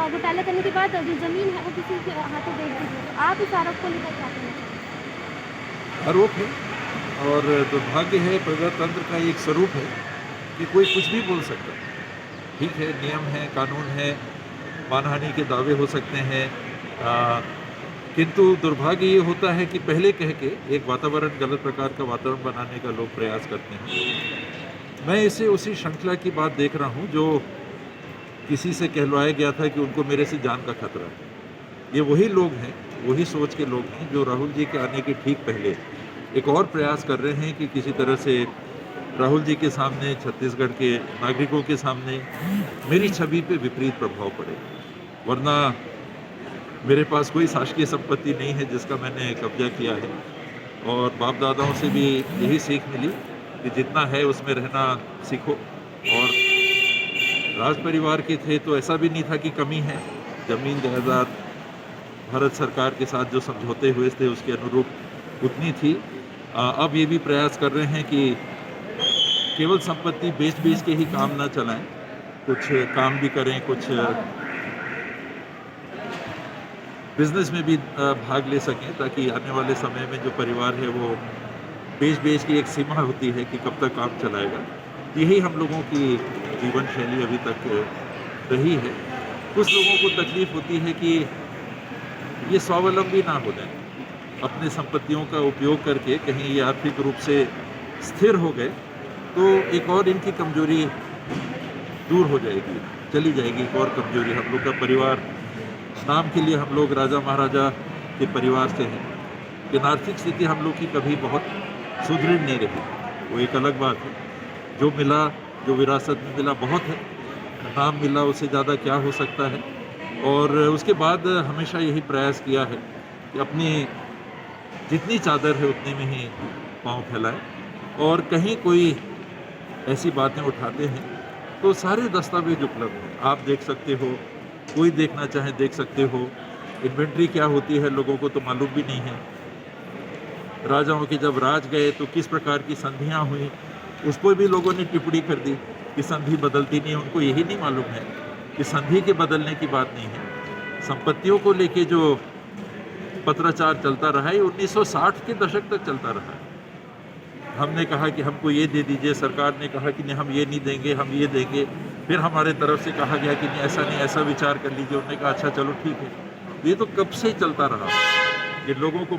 घोटाला करने के बाद जो ज़मीन है वो किसी के हाथों बेच दी गई। तो आप इस आरोप को लेकर क्या कहना चाहेंगे? आरोप है और दुर्भाग्य है, प्रजातंत्र का एक स्वरूप है कि कोई कुछ भी बोल सकता है। ठीक है, नियम है, कानून है, मानहानि के दावे हो सकते हैं, किंतु दुर्भाग्य ये होता है कि पहले कह के एक वातावरण, गलत प्रकार का वातावरण बनाने का लोग प्रयास करते हैं। मैं इसे उसी श्रृंखला की बात देख रहा हूँ जो किसी से कहलवाया गया था कि उनको मेरे से जान का खतरा है। ये वही लोग हैं, वही सोच के लोग हैं जो राहुल जी के आने के ठीक पहले एक और प्रयास कर रहे हैं कि किसी तरह से राहुल जी के सामने, छत्तीसगढ़ के नागरिकों के सामने मेरी छवि पे विपरीत प्रभाव पड़े। वरना मेरे पास कोई शासकीय संपत्ति नहीं है जिसका मैंने कब्जा किया है, और बाप दादाओं से भी यही सीख मिली कि जितना है उसमें रहना सीखो। और राज परिवार के थे तो ऐसा भी नहीं था कि कमी है। जमीन जायदाद भारत सरकार के साथ जो समझौते हुए थे उसके अनुरूप उतनी थी। अब ये भी प्रयास कर रहे हैं कि केवल संपत्ति बेच के ही काम ना चलाएं, कुछ काम भी करें, कुछ बिजनेस में भी भाग ले सकें, ताकि आने वाले समय में जो परिवार है वो बेच की एक सीमा होती है कि कब तक काम चलाएगा। यही हम लोगों की जीवन शैली अभी तक रही है। कुछ लोगों को तकलीफ होती है कि ये स्वावलंबी ना हो जाए, अपने संपत्तियों का उपयोग करके कहीं ये आर्थिक रूप से स्थिर हो गए तो एक और इनकी कमजोरी दूर हो जाएगी, चली जाएगी। एक और कमजोरी, हम लोग का परिवार, नाम के लिए हम लोग राजा महाराजा के परिवार से हैं, लेकिन आर्थिक स्थिति हम लोग की कभी बहुत सुदृढ़ नहीं रही, वो एक अलग बात है। जो मिला, जो विरासत में मिला बहुत है, नाम मिला उससे ज़्यादा क्या हो सकता है। और उसके बाद हमेशा यही प्रयास किया है कि अपनी जितनी चादर है उतने में ही पाँव फैलाएं, और कहीं कोई ऐसी बातें उठाते हैं तो सारे दस्तावेज उपलब्ध हैं, आप देख सकते हो, कोई देखना चाहे देख सकते हो। इन्वेंट्री क्या होती है लोगों को तो मालूम भी नहीं है। राजाओं के जब राज गए तो किस प्रकार की संधियाँ हुई उस पर भी लोगों ने टिप्पणी कर दी कि संधि बदलती नहीं है। उनको यही नहीं मालूम है कि संधि के बदलने की बात नहीं है। संपत्तियों को लेके जो पत्राचार चलता रहा है 1960 के दशक तक चलता रहा है। हमने कहा कि हमको ये दे दीजिए, सरकार ने कहा कि नहीं हम ये नहीं देंगे, हम ये देंगे। फिर हमारे तरफ से कहा गया कि नहीं ऐसा नहीं, ऐसा विचार कर लीजिए। उन्होंने कहा अच्छा चलो ठीक है। ये तो कब से चलता रहा, ये लोगों को